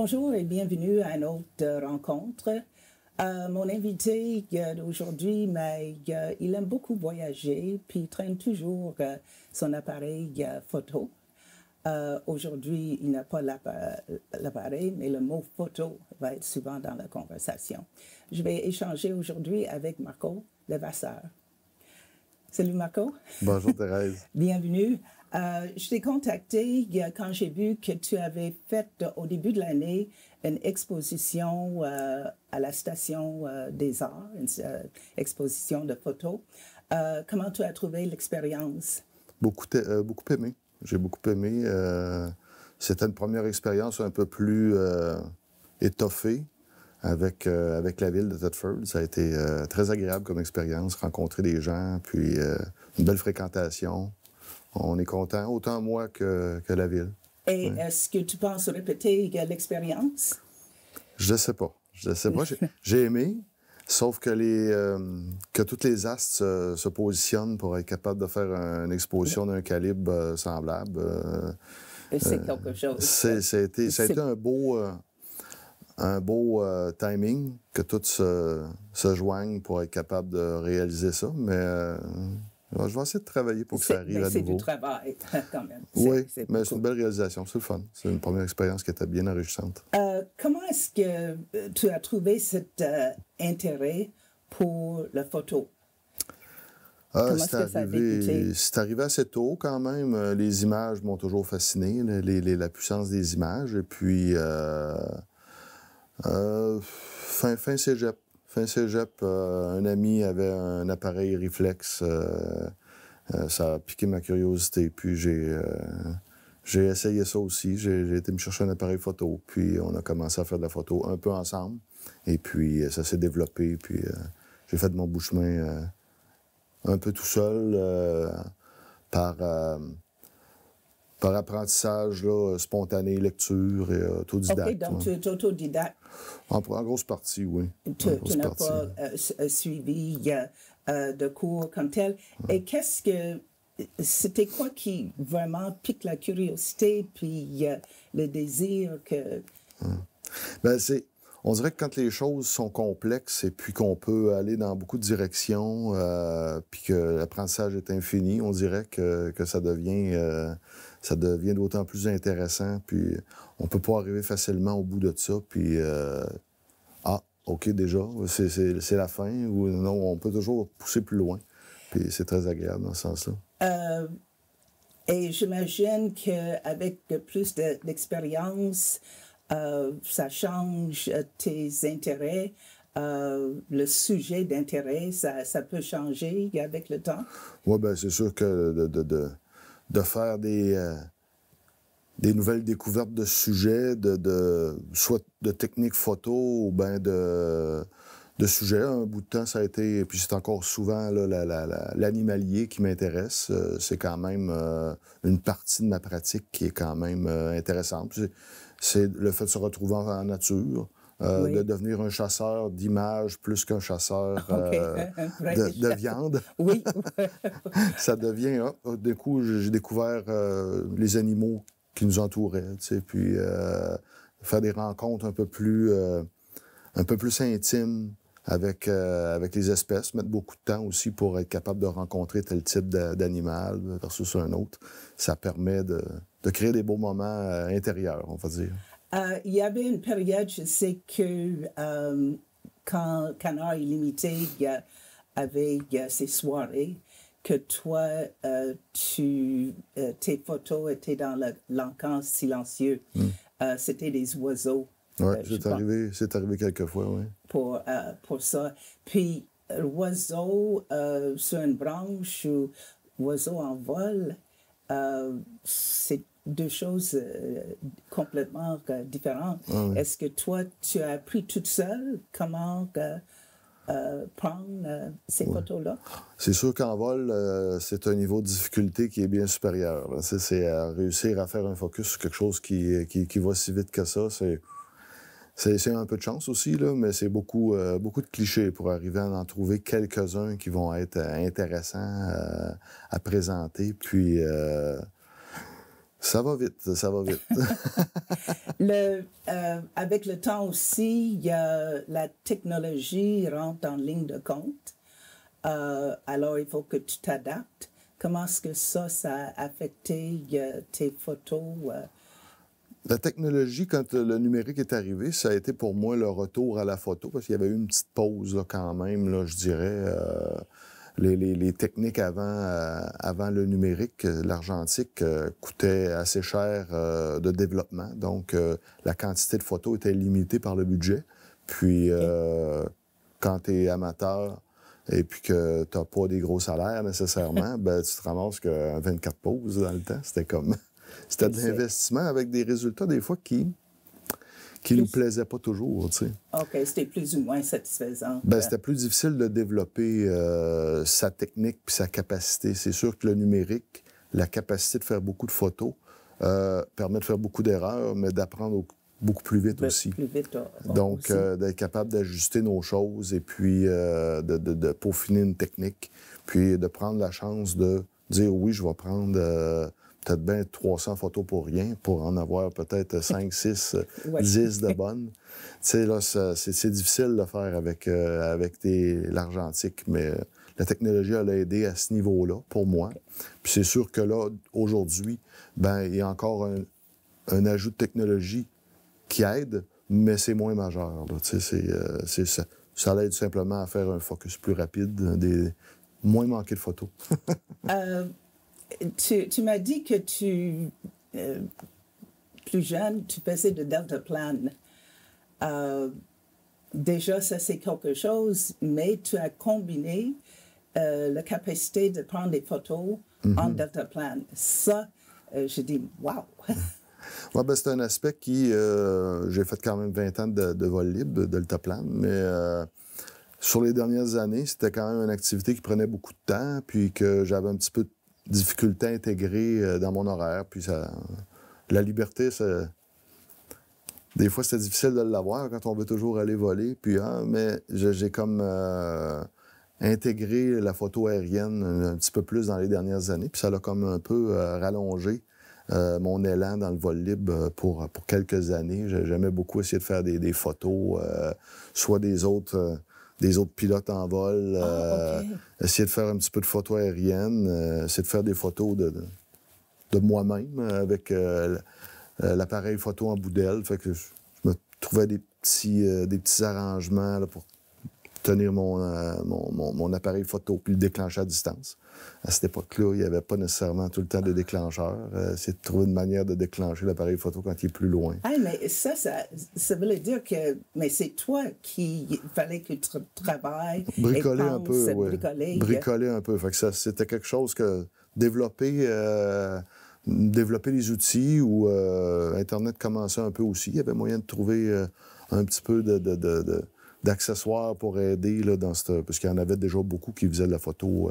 Bonjour et bienvenue à une autre rencontre. Mon invité d'aujourd'hui, il aime beaucoup voyager, puis il traîne toujours son appareil photo. Aujourd'hui, il n'a pas l'appareil, mais le mot photo va être souvent dans la conversation. Je vais échanger aujourd'hui avec Marco Levasseur. Salut Marco. Bonjour Thérèse. Bienvenue. Je t'ai contacté quand j'ai vu que tu avais fait au début de l'année une exposition à la Station des Arts, une exposition de photos. Comment tu as trouvé l'expérience? Beaucoup aimé. J'ai beaucoup aimé. C'était une première expérience un peu plus étoffée avec la ville de Thetford. Ça a été très agréable comme expérience, rencontrer des gens, puis une belle fréquentation. On est content, autant moi que la ville. Et est-ce que tu penses répéter l'expérience? Je ne sais pas. J'ai aimé, sauf que que toutes les astres se positionnent pour être capable de faire une exposition d'un calibre semblable. C'est quelque chose. Ça a été un beau timing, que tout se joigne pour être capable de réaliser ça, mais je vais essayer de travailler pour que ça arrive à nouveau. C'est du travail, quand même. Oui, mais c'est une belle réalisation, c'est le fun. C'est une première expérience qui était bien enrichissante. Comment est-ce que tu as trouvé cet intérêt pour la photo? C'est arrivé assez tôt quand même. Les images m'ont toujours fasciné, la puissance des images. Et puis, fin cégep. Un ami avait un appareil réflexe. Ça a piqué ma curiosité. Puis j'ai essayé ça aussi. J'ai été me chercher un appareil photo. Puis on a commencé à faire de la photo un peu ensemble. Et puis ça s'est développé. Puis j'ai fait de mon bout de chemin un peu tout seul par apprentissage là, spontané, lecture et autodidacte. OK, donc tu es autodidacte. En grosse partie, oui. Tu n'as pas suivi de cours comme tel. Et c'était quoi qui vraiment pique la curiosité puis le désir que... On dirait que quand les choses sont complexes et puis qu'on peut aller dans beaucoup de directions, puis que l'apprentissage est infini, on dirait que ça devient d'autant plus intéressant. Puis on peut pas arriver facilement au bout de ça. Puis OK, déjà, c'est la fin. Ou non, on peut toujours pousser plus loin. Puis c'est très agréable dans ce sens-là. Et j'imagine qu'avec plus d'expérience, ça change tes intérêts, le sujet d'intérêt, ça peut changer avec le temps? Oui, bien, c'est sûr que de faire des nouvelles découvertes de sujets, soit de techniques photo ou bien de sujets. Un bout de temps, ça a été... Puis c'est encore souvent l'animalier qui m'intéresse. C'est quand même une partie de ma pratique qui est quand même intéressante. C'est le fait de se retrouver en nature, oui. De devenir un chasseur d'images plus qu'un chasseur de viande. Oui. Ça devient... du coup, j'ai découvert les animaux qui nous entouraient, tu sais, puis faire des rencontres un peu plus intimes avec les espèces, mettre beaucoup de temps aussi pour être capable de rencontrer tel type d'animal versus un autre. Ça permet de créer des beaux moments intérieurs, on va dire. Il y avait une période, je sais que quand Canard Illimité avait ses soirées, que toi, tes photos étaient dans l'encan silencieux. C'était des oiseaux. Oui, c'est arrivé quelques fois, oui. Pour ça. Puis, l'oiseau sur une branche ou oiseau en vol, c'est deux choses complètement différentes. Ah, oui. Est-ce que toi, tu as appris toute seule comment prendre ces photos-là? C'est sûr qu'en vol, c'est un niveau de difficulté qui est bien supérieur. C'est réussir à faire un focus sur quelque chose qui va si vite que ça. C'est un peu de chance aussi, là, mais c'est beaucoup de clichés pour arriver à en trouver quelques-uns qui vont être intéressants à présenter. Puis, Ça va vite, ça va vite. Avec le temps aussi, la technologie rentre en ligne de compte. Alors, il faut que tu t'adaptes. Comment est-ce que ça a affecté tes photos? La technologie, quand le numérique est arrivé, ça a été pour moi le retour à la photo, parce qu'il y avait eu une petite pause là, quand même, là, je dirais. Les techniques avant le numérique, l'argentique, coûtait assez cher de développement. Donc, la quantité de photos était limitée par le budget. Puis, quand tu es amateur et puis que tu n'as pas des gros salaires nécessairement, ben, tu te ramasses que 24 poses dans le temps. C'était comme... C'était de l'investissement avec des résultats, des fois, qui nous plaisaient pas toujours, tu sais. OK, c'était plus ou moins satisfaisant. Ben, c'était plus difficile de développer sa technique puis sa capacité. C'est sûr que le numérique, la capacité de faire beaucoup de photos, permet de faire beaucoup d'erreurs, mais d'apprendre beaucoup plus vite aussi. Plus vite, donc, d'être capable d'ajuster nos choses et puis de peaufiner une technique, puis de prendre la chance de dire oui, je vais prendre... peut-être bien 300 photos pour rien, pour en avoir peut-être 5, 6, 10 de bonnes. Tu sais, là, c'est difficile de faire avec l'argentique, mais la technologie, elle a aidé à ce niveau-là, pour moi. Puis c'est sûr que là, aujourd'hui, ben il y a encore un ajout de technologie qui aide, mais c'est moins majeur. Là. Tu sais, ça aide simplement à faire un focus plus rapide, moins manquer de photos. Tu m'as dit que plus jeune, tu faisais de deltaplane. Déjà, ça c'est quelque chose, mais tu as combiné la capacité de prendre des photos en deltaplane. Ça, je dis, wow! Ouais, ben, c'est un aspect qui... j'ai fait quand même 20 ans de vol libre, de deltaplane, mais sur les dernières années, c'était quand même une activité qui prenait beaucoup de temps, puis que j'avais un petit peu de difficulté à intégrer dans mon horaire. Puis la liberté, des fois, c'était difficile de l'avoir quand on veut toujours aller voler. Puis, mais j'ai comme intégré la photo aérienne un petit peu plus dans les dernières années. Puis ça l'a comme un peu rallongé mon élan dans le vol libre pour quelques années. J'aimais beaucoup essayer de faire des photos, soit des autres pilotes en vol, essayer de faire un petit peu de photos aériennes, essayer de faire des photos de moi-même avec l'appareil photo en bout d'aile. Fait que je me trouvais des petits arrangements là, pour tenir mon appareil photo puis le déclencher à distance. À cette époque-là, il n'y avait pas nécessairement tout le temps de déclencheur. C'est de trouver une manière de déclencher l'appareil photo quand il est plus loin. Ah, mais ça voulait dire que c'est toi qui fallait que tu travailles. Bricoler un peu, oui. Bricoler un peu. Fait que c'était quelque chose que développer les outils où Internet commençait un peu aussi. Il y avait moyen de trouver un petit peu d'accessoires pour aider là, parce qu'il y en avait déjà beaucoup qui faisaient de la photo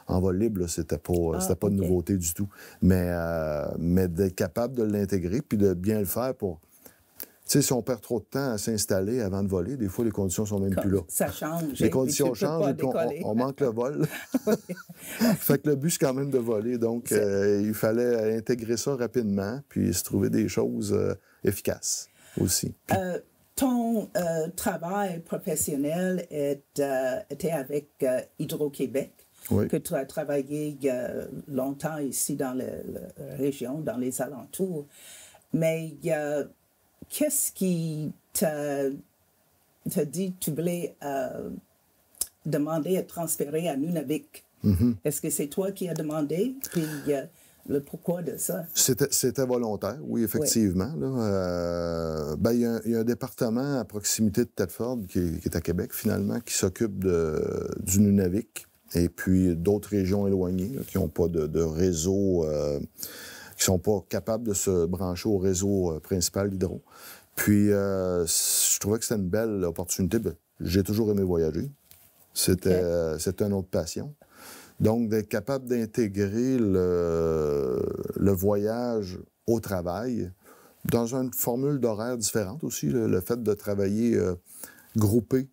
en vol libre. C'était pas de nouveauté du tout. Mais d'être capable de l'intégrer puis de bien le faire pour... Tu sais, si on perd trop de temps à s'installer avant de voler, des fois, les conditions sont même plus là. Ça change. Les conditions changent et puis on manque le vol. Fait que le but, c'est quand même de voler. Donc, il fallait intégrer ça rapidement puis se trouver des choses efficaces aussi. Ton travail professionnel était avec Hydro-Québec, que tu as travaillé longtemps ici dans la région, dans les alentours. Mais qu'est-ce qui t'a dit que tu voulais demander à transférer à Nunavik? Est-ce que c'est toi qui as demandé? Puis le pourquoi de ça? C'était volontaire, oui, effectivement. Il y a un département à proximité de Thetford, qui est à Québec, finalement, qui s'occupe du Nunavik et puis d'autres régions éloignées là, qui n'ont pas de réseau, qui sont pas capables de se brancher au réseau principal d'Hydro. Puis, je trouvais que c'était une belle opportunité. J'ai toujours aimé voyager. C'était une autre passion. Donc, d'être capable d'intégrer le voyage au travail dans une formule d'horaire différente aussi. Le fait de travailler grouper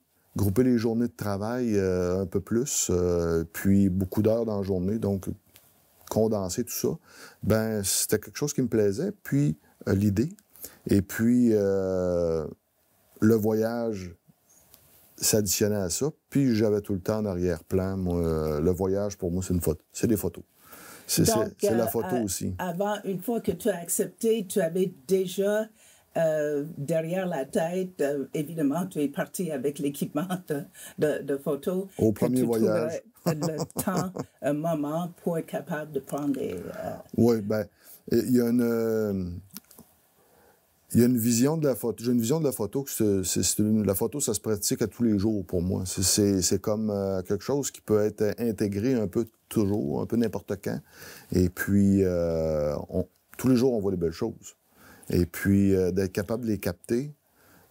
les journées de travail un peu plus, puis beaucoup d'heures dans la journée. Donc, condenser tout ça, ben c'était quelque chose qui me plaisait. Puis l'idée, et puis le voyage s'additionnait à ça. Puis j'avais tout le temps en arrière-plan, moi, le voyage pour moi c'est une photo, c'est des photos. C'est la photo aussi. Avant, une fois que tu as accepté, tu avais déjà derrière la tête, évidemment, tu es parti avec l'équipement de photo. Au premier voyage. Le temps, un moment pour être capable de prendre des... Oui, bien, il y a une vision de la photo. J'ai une vision de la photo que la photo, ça se pratique à tous les jours pour moi. C'est comme quelque chose qui peut être intégré un peu toujours, un peu n'importe quand. Et puis, tous les jours, on voit les belles choses. Et puis, d'être capable de les capter,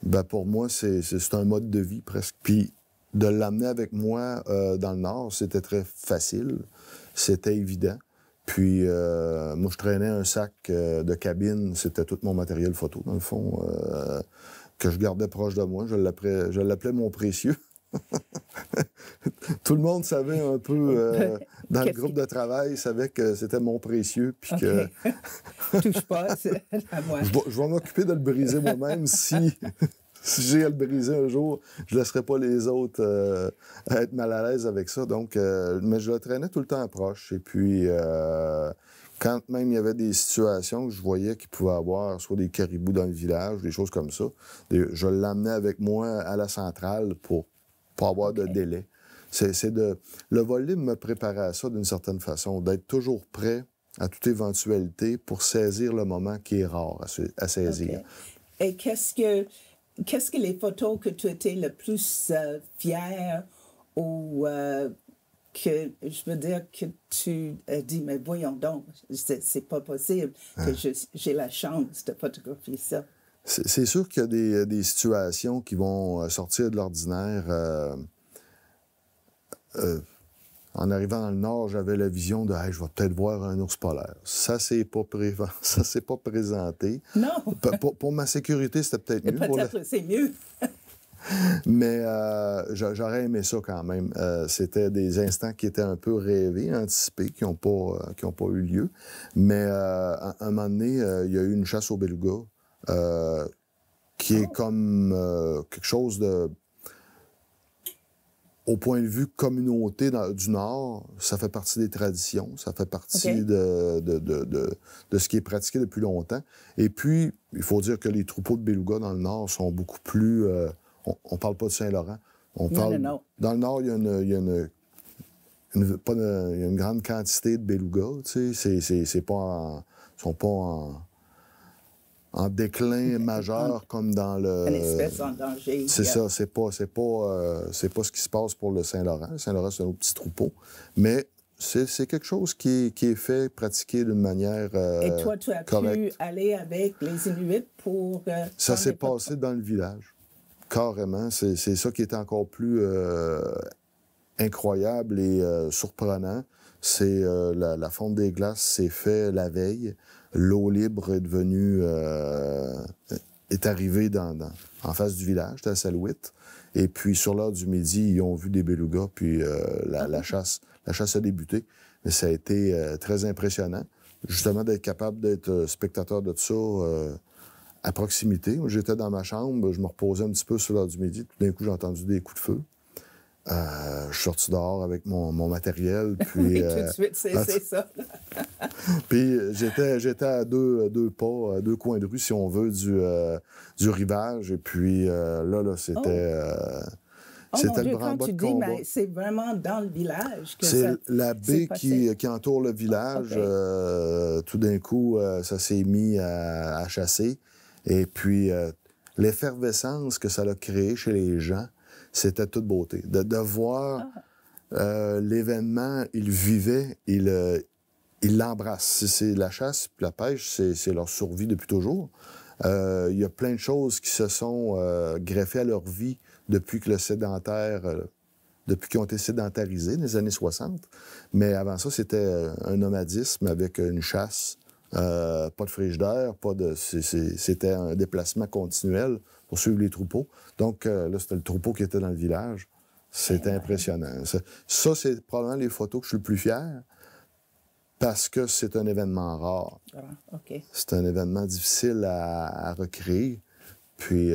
ben pour moi, c'est un mode de vie presque. Puis, de l'amener avec moi dans le Nord, c'était très facile. C'était évident. Puis, moi, je traînais un sac de cabine. C'était tout mon matériel photo, dans le fond, que je gardais proche de moi. Je l'appelais mon précieux. Tout le monde savait un peu, dans le groupe de travail, savait que c'était mon précieux. Puis que... Touche pas, c'est à moi. Je vais m'occuper de le briser moi-même si j'ai à le briser un jour, je ne laisserai pas les autres être mal à l'aise avec ça. Donc, mais je le traînais tout le temps proche. Et puis, quand même il y avait des situations que je voyais qu'il pouvait y avoir soit des caribous dans le village, des choses comme ça, je l'amenais avec moi à la centrale pour pas avoir de délai. Le vol libre me préparait à ça d'une certaine façon, d'être toujours prêt à toute éventualité pour saisir le moment qui est rare à saisir. Okay. Et qu'est-ce que les photos que tu étais le plus fier ou que je veux dire que tu as dit, mais voyons donc, c'est pas possible que j'ai la chance de photographier ça. C'est sûr qu'il y a des situations qui vont sortir de l'ordinaire. En arrivant dans le Nord, j'avais la vision de hey, je vais peut-être voir un ours polaire. Ça s'est pas présenté. Non! Pour ma sécurité, c'était peut-être mieux. Peut-être c'est mieux. Mais j'aurais aimé ça quand même. C'était des instants qui étaient un peu rêvés, anticipés, qui n'ont pas eu lieu. Mais à un moment donné, il y a eu une chasse au beluga qui est comme quelque chose de... Au point de vue communauté du Nord, ça fait partie des traditions, ça fait partie de ce qui est pratiqué depuis longtemps. Et puis, il faut dire que les troupeaux de beluga dans le Nord sont beaucoup plus... on ne parle pas de Saint-Laurent. Non. Dans le Nord, il y a une grande quantité de belugas. Tu sais, ils sont pas en déclin majeur comme dans le... Une espèce en danger. C'est ça, c'est pas ce qui se passe pour le Saint-Laurent. Le Saint-Laurent, c'est un autre petit troupeau. Mais c'est quelque chose qui est fait, pratiqué d'une manière Et toi, tu as correcte. pu aller avec les Inuits pour... ça s'est passé dans le village, carrément. C'est ça qui est encore plus incroyable et surprenant. C'est la fonte des glaces s'est fait la veille. L'eau libre est devenue... est arrivée en face du village, c'était à Salouite. Et puis, sur l'heure du midi, ils ont vu des belugas, puis la chasse a débuté. Mais ça a été très impressionnant, justement, d'être capable d'être spectateur de ça à proximité. J'étais dans ma chambre, je me reposais un petit peu sur l'heure du midi. Tout d'un coup, j'ai entendu des coups de feu. Je suis sorti dehors avec mon matériel, puis... tout de suite, c'est ça. Puis j'étais à deux pas, à 2 coins de rue, si on veut, du rivage. Et puis là, c'était... c'était le branle-bas de combat. Mais c'est vraiment dans le village que c'est la baie qui entoure le village. Tout d'un coup, ça s'est mis à chasser. Et puis, l'effervescence que ça a créé chez les gens, c'était toute beauté. De voir l'événement, ils vivaient, ils l'embrassent. C'est la chasse et la pêche, c'est leur survie depuis toujours. Il y a plein de choses qui se sont greffées à leur vie depuis que depuis qu'ils ont été sédentarisés, dans les années 60. Mais avant ça, c'était un nomadisme avec une chasse, pas de frigidaire, c'était un déplacement continuel pour suivre les troupeaux. Donc là, c'était le troupeau qui était dans le village. C'était impressionnant. Ça, c'est probablement les photos que je suis le plus fier. parce que c'est un événement rare. Ah, OK. C'est un événement difficile à recréer. Puis,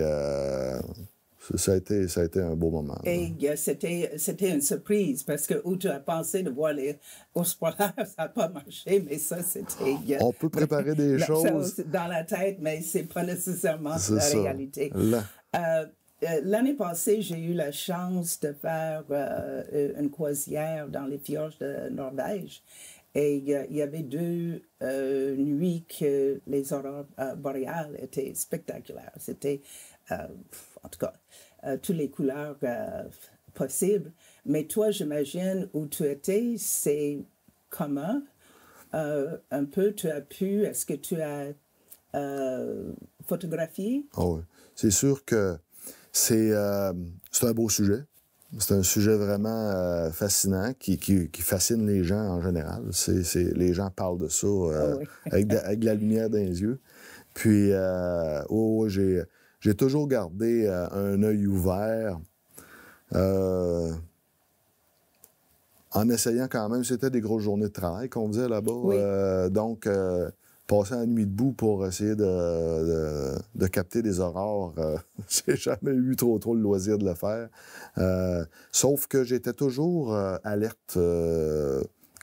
ça a été un beau moment. Et c'était une surprise parce que où tu as pensé de voir les ours polaires, ça n'a pas marché, mais ça, c'était... On peut préparer des choses. Dans la tête, mais ce n'est pas nécessairement la ça. réalité. Là. L'année passée, j'ai eu la chance de faire une croisière dans les fjords de Norvège. Et il y avait 2 nuits que les aurores boréales étaient spectaculaires. C'était, en tout cas, toutes les couleurs possibles. Mais toi, j'imagine, où tu étais, c'est commun. Un peu, est-ce que tu as photographié? Oh oui. C'est sûr que c'est un beau sujet. C'est un sujet vraiment fascinant qui fascine les gens en général. Les gens parlent de ça Oui. avec de la lumière dans les yeux. Puis, j'ai toujours gardé un œil ouvert en essayant quand même. C'était des grosses journées de travail qu'on faisait là-bas. Oui. Donc, passer la nuit debout pour essayer de capter des aurores, j'ai jamais eu trop le loisir de le faire. Sauf que j'étais toujours alerte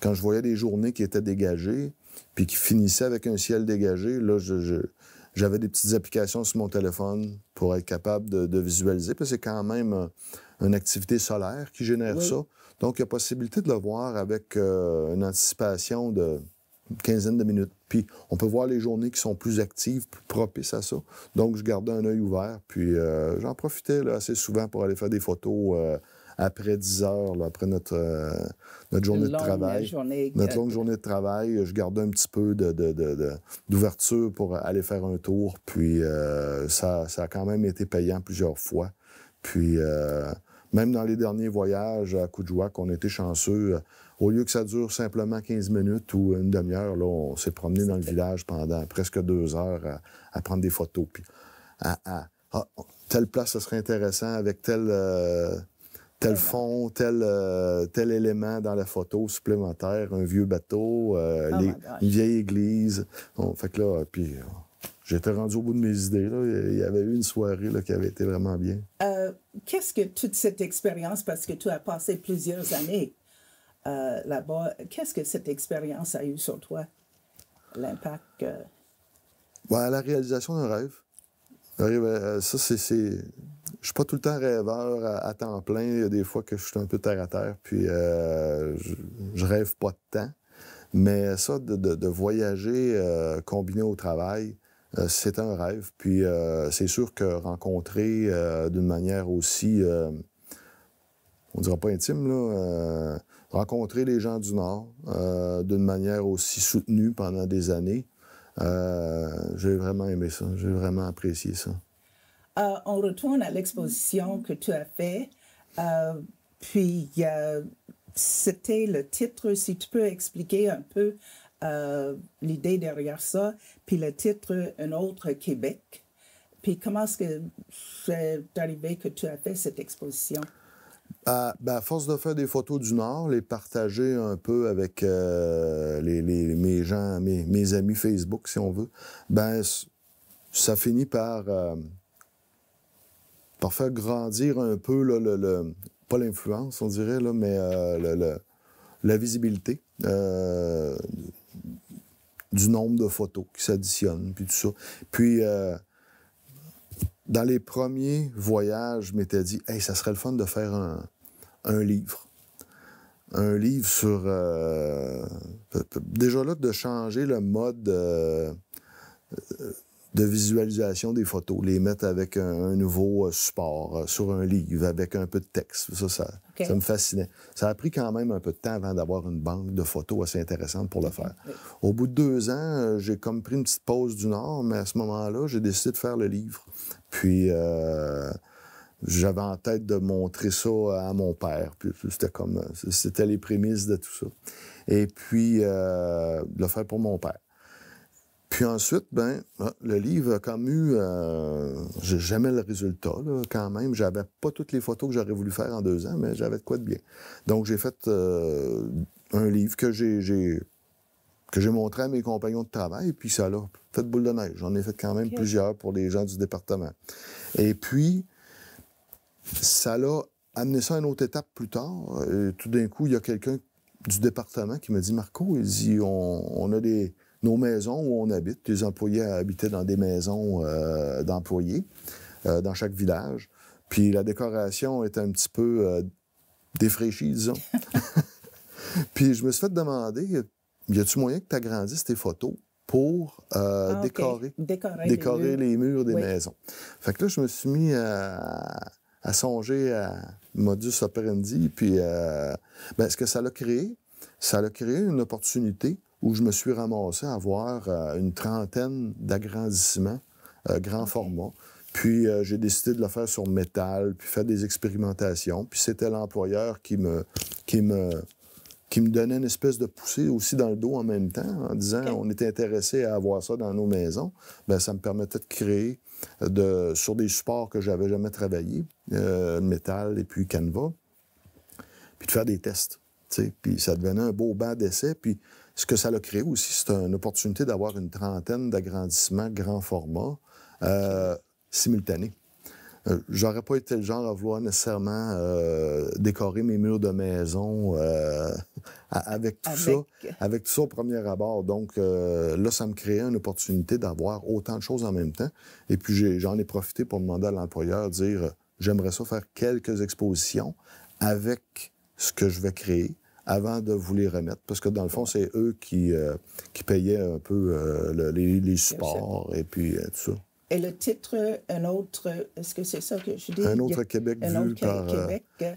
quand je voyais des journées qui étaient dégagées, puis qui finissaient avec un ciel dégagé. Là, j'avais des petites applications sur mon téléphone pour être capable de visualiser, parce que c'est quand même une activité solaire qui génère ça. Donc, il y a possibilité de le voir avec une anticipation de une quinzaine de minutes. Puis, on peut voir les journées qui sont plus actives, plus propices à ça. Donc, je gardais un œil ouvert. Puis, j'en profitais là, assez souvent pour aller faire des photos après 10 heures, là, après notre journée de travail. Notre longue journée de travail. Je gardais un petit peu d'ouverture pour aller faire un tour. Puis, ça a quand même été payant plusieurs fois. Puis, même dans les derniers voyages à Kuujjuaq, on était chanceux. Au lieu que ça dure simplement 15 minutes ou une demi-heure, là, on s'est promené dans le village pendant presque 2 heures à prendre des photos. Puis, telle place, ça serait intéressant avec tel fond, tel élément dans la photo supplémentaire, un vieux bateau, une vieille église. Bon, fait que là, puis j'étais rendu au bout de mes idées. Là. Il y avait eu une soirée là, qui avait été vraiment bien. Qu'est-ce que toute cette expérience, parce que tu as passé plusieurs années là-bas, qu'est-ce que cette expérience a eu sur toi? L'impact? La réalisation d'un rêve. Ça, c'est... Je suis pas tout le temps rêveur à temps plein. Il y a des fois que je suis un peu terre à terre, puis je rêve pas de temps. Mais ça, de voyager combiné au travail, c'est un rêve. Puis c'est sûr que rencontrer d'une manière aussi, on dira pas intime, là, rencontrer les gens du Nord d'une manière aussi soutenue pendant des années, j'ai vraiment aimé ça. J'ai vraiment apprécié ça. On retourne à l'exposition que tu as faite. Puis, c'était le titre. Si tu peux expliquer un peu l'idée derrière ça. Puis le titre, Un autre Québec. Puis comment est-ce que c'est arrivé que tu as fait cette exposition? À force de faire des photos du Nord, les partager un peu avec mes gens, mes amis Facebook, si on veut, ça finit par faire grandir un peu là, pas l'influence, on dirait, là, mais la visibilité du nombre de photos qui s'additionnent, puis tout ça. Puis, dans les premiers voyages, je m'étais dit, hey, ça serait le fun de faire un livre. Un livre sur... déjà là, de changer le mode de visualisation des photos, les mettre avec un nouveau support, sur un livre, avec un peu de texte. Ça me fascinait. Ça a pris quand même un peu de temps avant d'avoir une banque de photos assez intéressante pour le faire. Au bout de 2 ans, j'ai comme pris une petite pause du Nord, mais à ce moment-là, j'ai décidé de faire le livre. Puis... j'avais en tête de montrer ça à mon père. Puis c'était les prémices de tout ça. Et puis, de le faire pour mon père. Puis ensuite, le livre a comme eu... j'aimais le résultat, là, quand même. J'avais pas toutes les photos que j'aurais voulu faire en 2 ans, mais j'avais de quoi de bien. Donc, j'ai fait un livre que j'ai que j'ai montré à mes compagnons de travail, puis ça l'a fait boule de neige. J'en ai fait quand même plusieurs pour les gens du département. Et puis, ça l'a amené ça à une autre étape plus tard. Tout d'un coup, il y a quelqu'un du département qui me dit « Marco, il dit, on a nos maisons où on habite. Les employés habitaient dans des maisons d'employés dans chaque village. Puis la décoration était un petit peu défraîchie, disons. Puis je me suis fait demander, y a-tu moyen que tu agrandisses tes photos pour décorer les murs des maisons? Fait que là, je me suis mis à songer à modus operandi. Puis ce que ça l'a créé une opportunité où je me suis ramassé à avoir une trentaine d'agrandissements grand format. Puis j'ai décidé de le faire sur métal, puis faire des expérimentations. Puis c'était l'employeur qui me donnait une espèce de poussée aussi dans le dos en même temps, en disant on était intéressé à avoir ça dans nos maisons. Bien, ça me permettait de créer sur des supports que j'avais jamais travaillé, métal et puis Canva, puis de faire des tests. Puis ça devenait un beau banc d'essai. Puis ce que ça a créé aussi, c'est une opportunité d'avoir une trentaine d'agrandissements grand format simultanés. J'aurais pas été le genre à vouloir nécessairement décorer mes murs de maison avec tout ça au premier abord. Donc là, ça me créait une opportunité d'avoir autant de choses en même temps. Et puis j'en ai profité pour demander à l'employeur, dire j'aimerais ça faire quelques expositions avec ce que je vais créer avant de vous les remettre. Parce que dans le fond, c'est eux qui payaient un peu les supports et puis tout ça. Et le titre, un autre, est-ce que c'est ça que je dis? Un autre Québec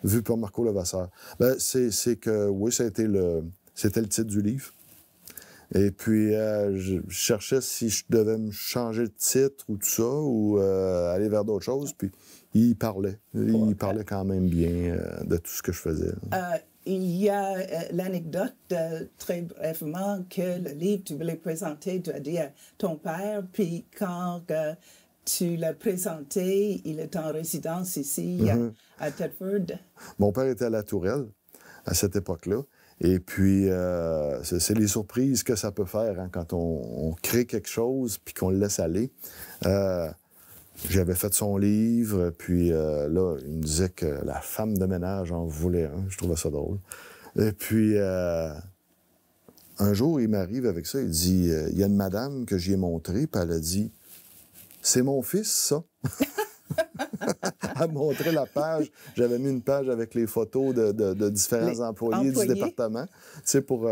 vu par Marco Levasseur. Ben, c'est que, oui, c'était le titre du livre. Et puis, je cherchais si je devais me changer de titre ou tout ça, ou aller vers d'autres choses. Puis, il parlait. Il parlait quand même bien de tout ce que je faisais. Il y a l'anecdote, très brièvement, que le livre, tu voulais présenter, tu as dit à ton père, puis quand tu l'as présenté, il est en résidence ici à Thetford. Mon père était à La Tourelle à cette époque-là. Et puis, c'est les surprises que ça peut faire hein, quand on crée quelque chose puis qu'on le laisse aller. J'avais fait son livre, puis là, il me disait que la femme de ménage en voulait un. Je trouvais ça drôle. Et puis, un jour, il m'arrive avec ça, il dit, il y a une madame que j'y ai montré, puis elle a dit, c'est mon fils, ça. Elle m'a montré la page. J'avais mis une page avec les photos de différents employés du département. Tu sais, pour...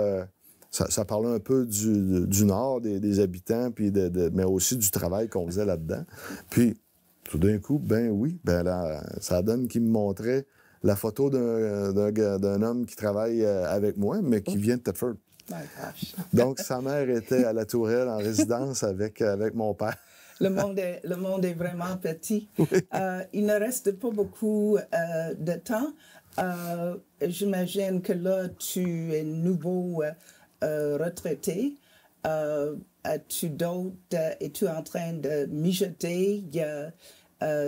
Ça parlait un peu du Nord, des habitants, puis mais aussi du travail qu'on faisait là-dedans. Puis, tout d'un coup, ben oui, ben là, ça donne qu'il me montrait la photo d'un homme qui travaille avec moi, mais qui vient de Thetford. Donc, sa mère était à La Tourelle en résidence avec mon père. Le monde est vraiment petit. Oui. Il ne reste pas beaucoup de temps. J'imagine que là, tu es nouveau retraité. Es-tu en train de mijoter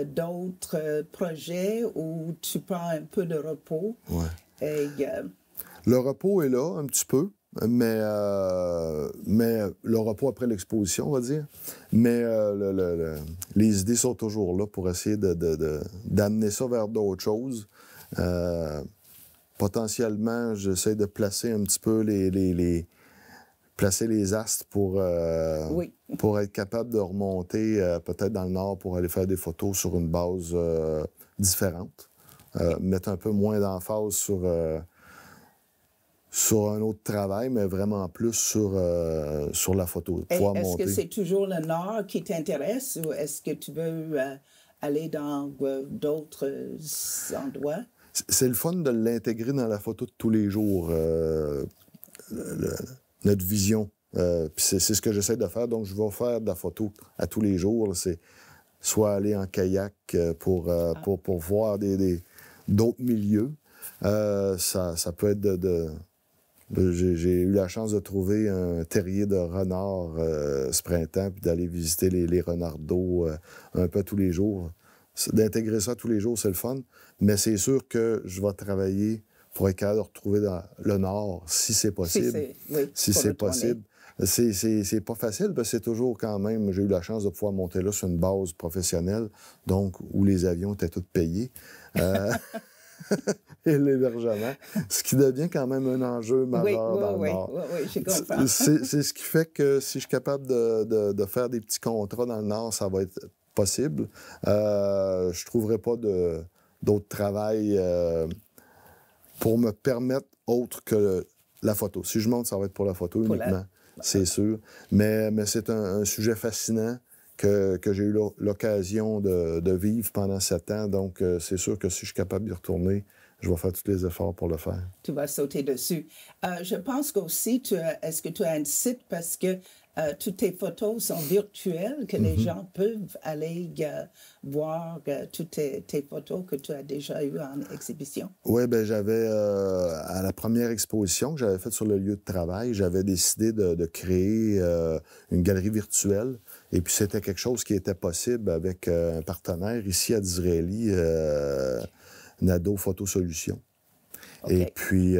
d'autres projets où tu prends un peu de repos? Oui. Et, le repos est là, un petit peu. Mais le repos après l'exposition, on va dire. Mais les idées sont toujours là pour essayer d'amener ça vers d'autres choses. Potentiellement, j'essaie de placer un petit peu placer les astres pour être capable de remonter peut-être dans le Nord pour aller faire des photos sur une base différente. Mettre un peu moins d'emphase sur un autre travail, mais vraiment plus sur la photo. Est-ce que c'est toujours le Nord qui t'intéresse ou est-ce que tu veux aller dans d'autres endroits? C'est le fun de l'intégrer dans la photo de tous les jours, notre vision. Puis c'est ce que j'essaie de faire. Donc, je vais faire de la photo à tous les jours. C'est soit aller en kayak pour voir d'autres milieux. Ça peut être j'ai eu la chance de trouver un terrier de renards ce printemps, puis d'aller visiter les renards d'eau un peu tous les jours. D'intégrer ça tous les jours, c'est le fun. Mais c'est sûr que je vais travailler pour être capable de retrouver dans le Nord, si c'est possible. Si c'est possible. c'est pas facile, parce que c'est toujours quand même... J'ai eu la chance de pouvoir monter là sur une base professionnelle, donc où les avions étaient tous payés. Et l'hébergement, ce qui devient quand même un enjeu majeur dans le Nord. Oui, je comprends. C'est ce qui fait que si je suis capable de faire des petits contrats dans le Nord, ça va être possible. Je ne trouverai pas d'autre travail pour me permettre autre que la photo. Si je monte, ça va être pour la photo uniquement, c'est sûr. Mais c'est un sujet fascinant que j'ai eu l'occasion de vivre pendant 7 ans. Donc, c'est sûr que si je suis capable d'y retourner, je vais faire tous les efforts pour le faire. Tu vas sauter dessus. Je pense qu'aussi, est-ce que tu as un site, parce que toutes tes photos sont virtuelles, que les gens peuvent aller voir toutes tes photos que tu as déjà eues en exhibition? Oui, bien, j'avais, à la première exposition que j'avais faite sur le lieu de travail, j'avais décidé de créer une galerie virtuelle. Et puis, c'était quelque chose qui était possible avec un partenaire ici à Disraeli, Nado Photo Solutions. Okay. Et puis,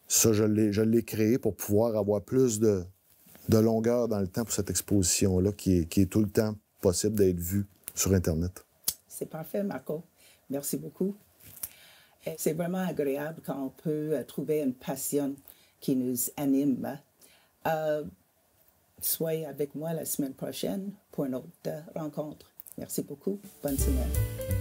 ça, je l'ai créé pour pouvoir avoir plus de longueur dans le temps pour cette exposition-là, qui est tout le temps possible d'être vue sur Internet. C'est parfait, Marco. Merci beaucoup. C'est vraiment agréable quand on peut trouver une passion qui nous anime. Soyez avec moi la semaine prochaine pour une autre rencontre. Merci beaucoup. Bonne semaine.